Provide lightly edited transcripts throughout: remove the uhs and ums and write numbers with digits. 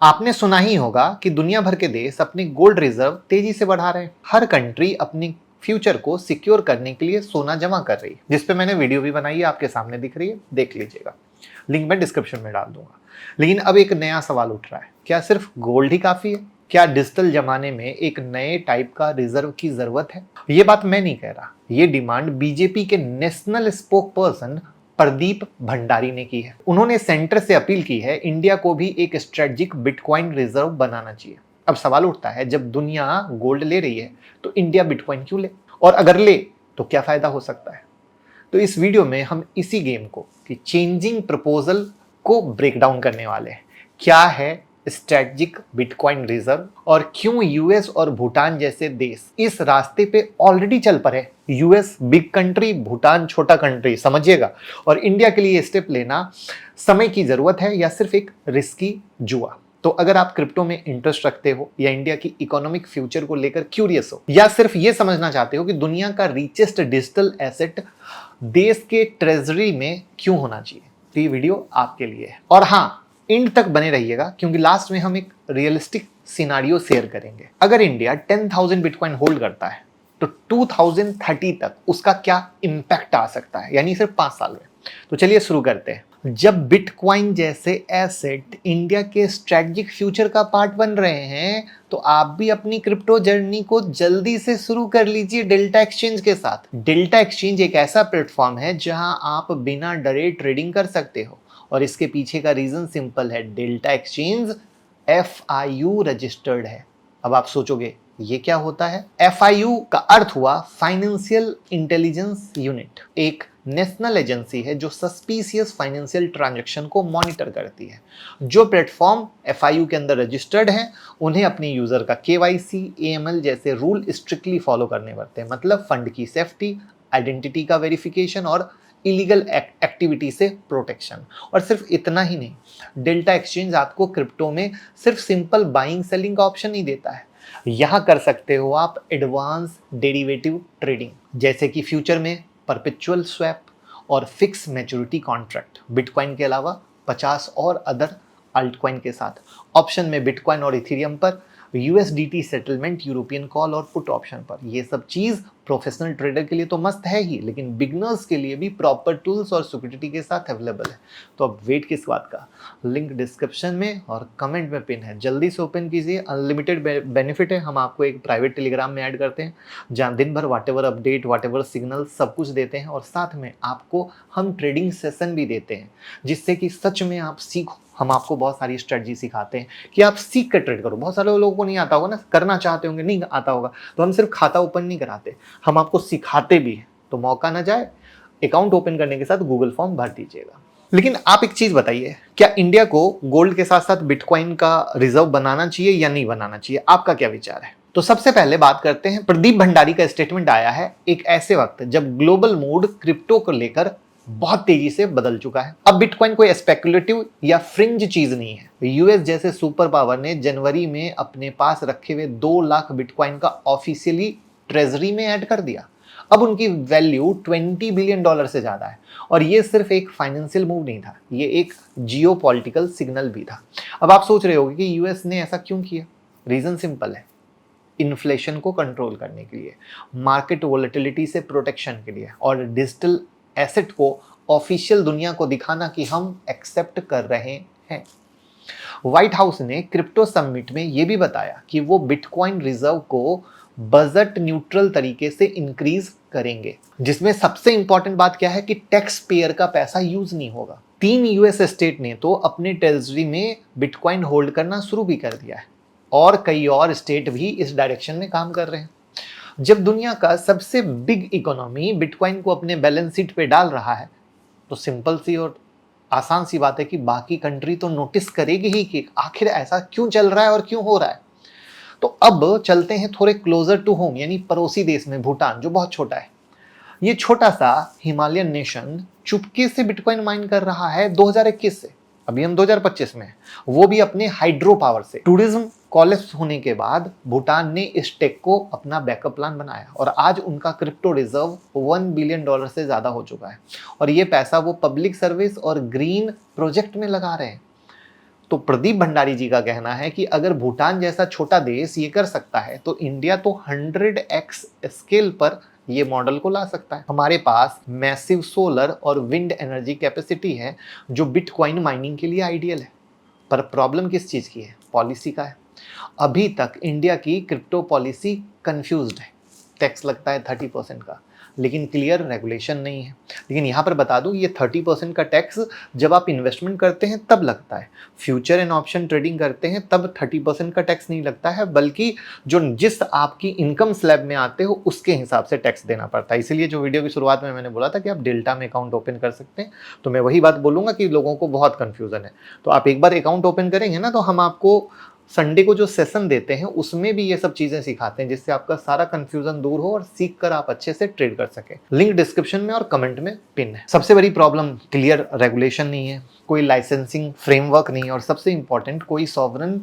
आपने सुना ही होगा कि दुनिया भर के देश अपने गोल्ड रिजर्व तेजी से बढ़ा रहे हैं। हर कंट्री अपनी फ्यूचर को सिक्योर करने के लिए सोना जमा कर रही है, जिस पे मैंने वीडियो भी बनाई है, आपके सामने दिख रही है, देख लीजिएगा। लिंक मैं डिस्क्रिप्शन में डाल दूंगा। लेकिन अब एक नया सवाल उठ रहा है, क्या सिर्फ गोल्ड ही काफी है? क्या डिजिटल जमाने में एक नए टाइप का रिजर्व की जरूरत है? ये बात मैं नहीं कह रहा, ये डिमांड बीजेपी के national spoke person Pradeep Bhandari ने की है। उन्होंने सेंटर से अपील की है, इंडिया को भी एक स्ट्रेटेजिक बिटकॉइन रिजर्व बनाना चाहिए। अब सवाल उठता है, जब दुनिया गोल्ड ले रही है तो इंडिया बिटकॉइन क्यों ले, और अगर ले तो क्या फायदा हो सकता है? तो इस वीडियो में हम इसी गेम को कि चेंजिंग प्रपोजल को ब्रेक डाउन करने वाले हैं। क्या है स्ट्रेटेजिक बिटकॉइन रिजर्व और क्यों यूएस और भूटान जैसे देश इस रास्ते पे ऑलरेडी चल पड़े। यूएस बिग कंट्री, भूटान छोटा कंट्री, समझिएगा। और इंडिया के लिए स्टेप लेना समय की जरूरत है या सिर्फ एक रिस्की जुआ? तो अगर आप क्रिप्टो में इंटरेस्ट रखते हो या इंडिया की इकोनॉमिक फ्यूचर को लेकर क्यूरियस हो या सिर्फ ये समझना चाहते हो कि दुनिया का रिचेस्ट डिजिटल एसेट देश के ट्रेजरी में क्यों होना चाहिए, तो ये वीडियो आपके लिए है। और हाँ, एंड तक बने रहिएगा, क्योंकि लास्ट में हम एक रियलिस्टिक सिनारियो शेयर करेंगे। अगर इंडिया 10,000 बिटकॉइन होल्ड करता है तो 2030 तक उसका क्या इंपैक्ट आ सकता है, यानी सिर्फ 5 साल में। तो चलिए शुरू करते हैं। जब बिटकॉइन जैसे एसेट इंडिया के स्ट्रेटेजिक फ्यूचर का पार्ट बन रहे हैं, तो आप भी अपनी क्रिप्टो जर्नी को जल्दी से शुरू कर लीजिए डेल्टा एक्सचेंज के साथ। डेल्टा एक्सचेंज एक ऐसा प्लेटफॉर्म है जहां आप बिना डरे ट्रेडिंग कर सकते हो, और इसके पीछे का रीजन सिंपल है, डेल्टा एक्सचेंज FIU रजिस्टर्ड है। अब आप सोचोगे ये क्या होता है? FIU का अर्थ हुआ फाइनेंशियल इंटेलिजेंस यूनिट, एक नेशनल एजेंसी है जो सस्पिशियस फाइनेंशियल ट्रांजैक्शन को मॉनिटर करती है। जो प्लेटफॉर्म FIU के अंदर रजिस्टर्ड हैं, उन्हें अपने यूजर का KYC, AML जैसे रूल स्ट्रिक्टली फॉलो करने पड़ते हैं, मतलब फंड की सेफ्टी, आइडेंटिटी का वेरिफिकेशन और इलीगल एक्टिविटी से प्रोटेक्शन। और सिर्फ इतना ही नहीं, डेल्टा एक्सचेंज आपको क्रिप्टो में सिर्फ सिंपल बाइंग सेलिंग का ऑप्शन नहीं देता है, यहां कर सकते हो आप एडवांस डेरिवेटिव ट्रेडिंग, जैसे कि फ्यूचर में परपेचुअल स्वैप और फिक्स मैच्योरिटी कॉन्ट्रैक्ट, बिटकॉइन के अलावा 50 और अदर अल्टकॉइन के साथ। ऑप्शन में बिटकॉइन और इथेरियम पर, USDT सेटलमेंट, यूरोपियन कॉल और पुट ऑप्शन पर। ये सब चीज प्रोफेशनल ट्रेडर के लिए तो मस्त है ही, लेकिन बिगनर्स के लिए भी प्रॉपर टूल्स और सिक्योरिटी के साथ अवेलेबल है। तो अब वेट किस बात का? लिंक डिस्क्रिप्शन में और कमेंट में पिन है, जल्दी से ओपन कीजिए। अनलिमिटेड बेनिफिट है, हम आपको एक प्राइवेट टेलीग्राम में ऐड करते हैं जहाँ दिन भर वाटेवर अपडेट, वाटेवर सिग्नल सब कुछ देते हैं, और साथ में आपको हम ट्रेडिंग सेशन भी देते हैं, जिससे कि सच में आप सीखो। हम आपको बहुत सारी स्ट्रेटजी सिखाते हैं कि आप सीख कर ट्रेड करो। बहुत सारे लोगों को नहीं आता होगा ना, करना चाहते होंगे, नहीं आता होगा, तो हम सिर्फ खाता ओपन नहीं कराते, हम आपको सिखाते भी हैं। तो मौका ना जाए, अकाउंट ओपन करने के साथ गूगल फॉर्म भर दीजिएगा। लेकिन आप एक चीज बताइए, क्या इंडिया को गोल्ड के साथ साथ बिटकॉइन का रिजर्व बनाना चाहिए या नहीं बनाना चाहिए? आपका क्या विचार है? तो सबसे पहले बात करते हैं, प्रदीप भंडारी का स्टेटमेंट आया है एक ऐसे वक्त जब ग्लोबल मूड क्रिप्टो को लेकर बहुत तेजी से बदल चुका है। अब बिटकॉइन कोई स्पेकुलेटिव या फ्रिंज चीज नहीं है। यूएस जैसे सुपर पावर ने जनवरी में अपने पास रखे हुए 2 लाख बिटकॉइन का ऑफिशियली ट्रेजरी में ऐड कर दिया। अब उनकी वैल्यू $20 बिलियन से ज्यादा है, और ये सिर्फ एक फाइनेंशियल मूव नहीं था, ये एक जियोपॉलिटिकल सिग्नल भी था। अब आप सोच रहे होंगे कि यूएस ने ऐसा क्यों किया? रीजन सिंपल है, इन्फ्लेशन को कंट्रोल करने के लिए, मार्केट वोलेटिलिटी से प्रोटेक्शन के लिए, और डिजिटल एसेट को ऑफिशियल दुनिया को दिखाना कि हम एक्सेप्ट कर रहे हैं। व्हाइट हाउस ने क्रिप्टो समिट में यह भी बताया कि वो बिटकॉइन रिजर्व को बजट न्यूट्रल तरीके से इंक्रीज करेंगे, जिसमें सबसे इंपॉर्टेंट बात क्या है कि टैक्स पेयर का पैसा यूज नहीं होगा। 3 यूएस स्टेट ने तो अपने ट्रेजरी में बिटकॉइन होल्ड करना शुरू भी कर दिया है, और कई और स्टेट भी इस डायरेक्शन में काम कर रहे हैं। जब दुनिया का सबसे बिग इकोनॉमी बिटकॉइन को अपने बैलेंस शीट पे डाल रहा है, तो सिंपल सी और आसान सी बात है कि बाकी कंट्री तो नोटिस करेगी ही कि आखिर ऐसा क्यों चल रहा है और क्यों हो रहा है। तो अब चलते हैं थोड़े क्लोजर टू होम, यानी पड़ोसी देश में, भूटान, जो बहुत छोटा है। ये छोटा सा हिमालयन नेशन चुपके से बिटकॉइन माइन कर रहा है 2021 से। अभी हम 2025 में हैं, वो भी अपने हाइड्रो पावर से। टूरिज्म कॉलेप्स होने के बाद भूटान ने इस टेक को अपना बैकअप प्लान बनाया, और आज उनका क्रिप्टो रिजर्व $1 बिलियन से ज्यादा हो चुका है, और ये पैसा वो पब्लिक सर्विस और ग्रीन प्रोजेक्ट में लगा रहे हैं। तो प्रदीप भंडारी जी का कहना है कि अगर भूटान जैसा छोटा देश ये कर सकता है तो इंडिया तो 100x स्केल पर ये मॉडल को ला सकता है। हमारे पास मैसिव सोलर और विंड एनर्जी कैपेसिटी है जो बिटकॉइन माइनिंग के लिए आइडियल है। पर प्रॉब्लम किस चीज़ की है? पॉलिसी का है। अभी तक इंडिया की क्रिप्टो पॉलिसी कंफ्यूज्ड है। टैक्स लगता है 30% का, लेकिन क्लियर रेगुलेशन नहीं है। लेकिन यहाँ पर बता दूँ, ये 30% का टैक्स जब आप इन्वेस्टमेंट करते हैं तब लगता है। फ्यूचर एंड ऑप्शन ट्रेडिंग करते हैं तब 30% का टैक्स नहीं लगता है, बल्कि जो जिस आपकी इनकम स्लैब में आते हो उसके हिसाब से टैक्स देना पड़ता है। इसीलिए जो वीडियो की शुरुआत में मैंने बोला था कि आप डेल्टा में अकाउंट ओपन कर सकते हैं, तो मैं वही बात बोलूँगा कि लोगों को बहुत कन्फ्यूज़न है। तो आप एक बार अकाउंट ओपन करेंगे ना, तो हम आपको संडे को जो सेशन देते हैं उसमें भी ये सब चीजें सिखाते हैं, जिससे आपका सारा कंफ्यूजन दूर हो और सीख कर आप अच्छे से ट्रेड कर सके। लिंक डिस्क्रिप्शन में और कमेंट में पिन है। सबसे बड़ी प्रॉब्लम क्लियर रेगुलेशन नहीं है, कोई लाइसेंसिंग फ्रेमवर्क नहीं है, और सबसे इंपॉर्टेंट कोई सॉवरन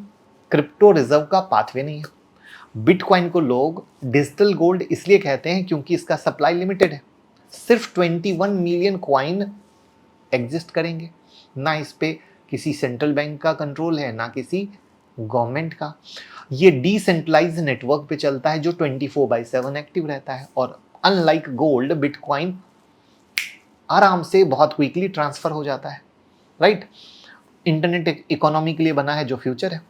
क्रिप्टो रिजर्व का पाथवे नहीं है। बिटकॉइन को लोग डिजिटल गोल्ड इसलिए कहते हैं क्योंकि इसका सप्लाई लिमिटेड है। सिर्फ 21 मिलियन कॉइन एग्जिस्ट करेंगे। ना इस पे किसी सेंट्रल बैंक का कंट्रोल है, ना किसी गवर्नमेंट का। ये डिसेंट्रलाइज नेटवर्क पे चलता है जो 24/7 एक्टिव रहता है, और अनलाइक गोल्ड बिटकॉइन आराम से बहुत क्विकली ट्रांसफर हो जाता है। राइट, इंटरनेट इकोनॉमी के लिए बना है जो फ्यूचर है।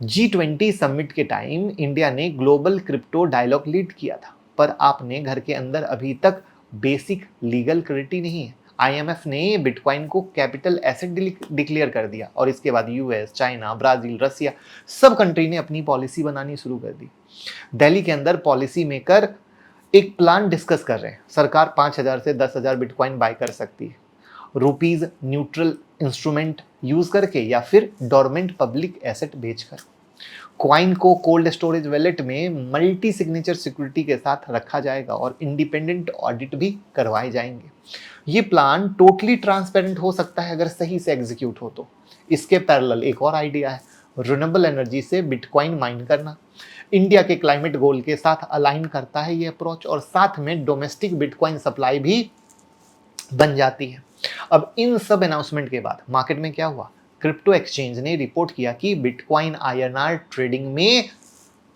G20 समिट के टाइम इंडिया ने ग्लोबल क्रिप्टो डायलॉग लीड किया था, पर आपने घर के अंदर अभी तक बेसिक लीगल क्लैरिटी नहीं है। IMF ने बिटकॉइन को कैपिटल एसेट डिक्लेयर कर दिया, और इसके बाद US, चाइना, ब्राजील, रसिया सब कंट्री ने अपनी पॉलिसी बनानी शुरू कर दी। दिल्ली के अंदर पॉलिसी मेकर एक प्लान डिस्कस कर रहे हैं। सरकार 5,000 से 10,000 बिटकॉइन बाय कर सकती है, रुपीज न्यूट्रल इंस्ट्रूमेंट यूज करके या फिर डोरमेंट पब्लिक एसेट बेचकर। कॉइन को कोल्ड स्टोरेज वैलेट में मल्टी सिग्नेचर सिक्योरिटी के साथ रखा जाएगा और इंडिपेंडेंट ऑडिट भी करवाए जाएंगे। ये प्लान टोटली ट्रांसपेरेंट हो सकता है अगर सही से एग्जीक्यूट हो तो। इसके पैरेलल एक और आइडिया है, रिन्यूएबल एनर्जी से बिटकॉइन माइन करना। इंडिया के क्लाइमेट गोल के साथ अलाइन करता है ये अप्रोच, और साथ में डोमेस्टिक बिटकॉइन सप्लाई भी बन जाती है। अब इन सब अनाउंसमेंट के बाद मार्केट में क्या हुआ? क्रिप्टो एक्सचेंज ने रिपोर्ट किया कि बिटकॉइन INR ट्रेडिंग में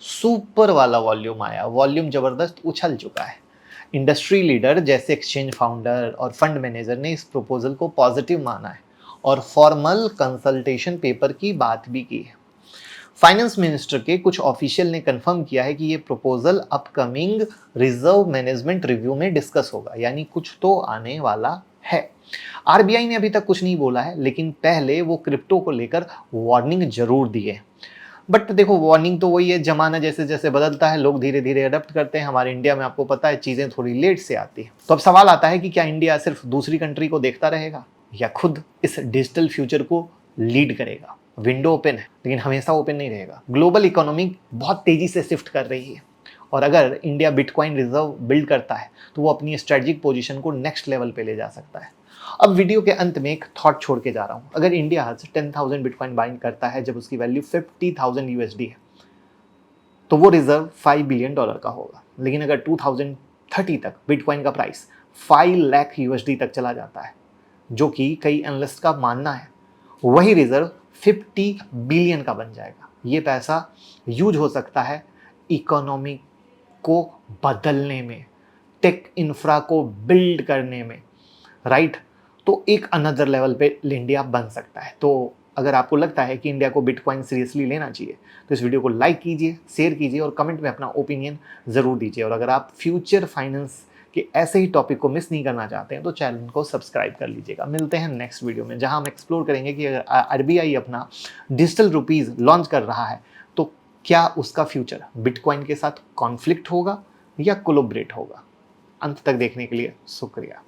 सुपर वाला वॉल्यूम आया। वॉल्यूम जबरदस्त उछल चुका है। इंडस्ट्री लीडर जैसे एक्सचेंज फाउंडर और फंड मैनेजर ने इस प्रपोजल को पॉजिटिव माना है और फॉर्मल कंसल्टेशन पेपर की बात भी की है। फाइनेंस मिनिस्टर के कुछ ऑफिशियल ने कंफर्म किया है कि ये proposal upcoming reserve management review में डिस्कस होगा, यानी कुछ तो आने वाला है। RBI ने अभी तक कुछ नहीं बोला है, लेकिन पहले वो क्रिप्टो को लेकर वार्निंग जरूर दी है। बट देखो, वार्निंग तो वही है, जमाना जैसे जैसे बदलता है लोग धीरे धीरे अडॉप्ट करते हैं। हमारे इंडिया में आपको पता है चीजें थोड़ी लेट से आती है। तो अब सवाल आता है कि क्या इंडिया सिर्फ दूसरी कंट्री को देखता रहेगा या खुद इस डिजिटल फ्यूचर को लीड करेगा? विंडो ओपन है, लेकिन हमेशा ओपन नहीं रहेगा। ग्लोबल इकोनॉमी बहुत तेजी से शिफ्ट कर रही है, और अगर इंडिया बिटकॉइन रिजर्व बिल्ड करता है तो वो अपनी स्ट्रेटेजिक पोजीशन को नेक्स्ट लेवल पे ले जा सकता है। अब वीडियो के अंत में एक थॉट छोड़ के जा रहा हूँ। अगर इंडिया 10,000 बिटकॉइन बाइंग करता है जब उसकी वैल्यू 50,000 USD है, तो वो रिजर्व $5 बिलियन का होगा। लेकिन अगर 2030 तक बिटकॉइन का प्राइस 5 लाख USD तक चला जाता है, जो कि कई एनालिस्ट का मानना है, वही रिजर्व 50 बिलियन का बन जाएगा। ये पैसा यूज हो सकता है इकोनॉमी को बदलने में, टेक इंफ्रा को बिल्ड करने में। राइट, तो एक अनदर लेवल पे इंडिया बन सकता है। तो अगर आपको लगता है कि इंडिया को बिटकॉइन सीरियसली लेना चाहिए तो इस वीडियो को लाइक कीजिए, शेयर कीजिए और कमेंट में अपना ओपिनियन ज़रूर दीजिए। और अगर आप फ्यूचर फाइनेंस के ऐसे ही टॉपिक को मिस नहीं करना चाहते हैं तो चैनल को सब्सक्राइब कर लीजिएगा। मिलते हैं नेक्स्ट वीडियो में, जहां हम एक्सप्लोर करेंगे कि अगर RBI अपना डिजिटल रुपीज़ लॉन्च कर रहा है तो क्या उसका फ्यूचर बिटकॉइन के साथ कॉन्फ्लिक्ट होगा या कोलैबोरेट होगा। अंत तक देखने के लिए शुक्रिया।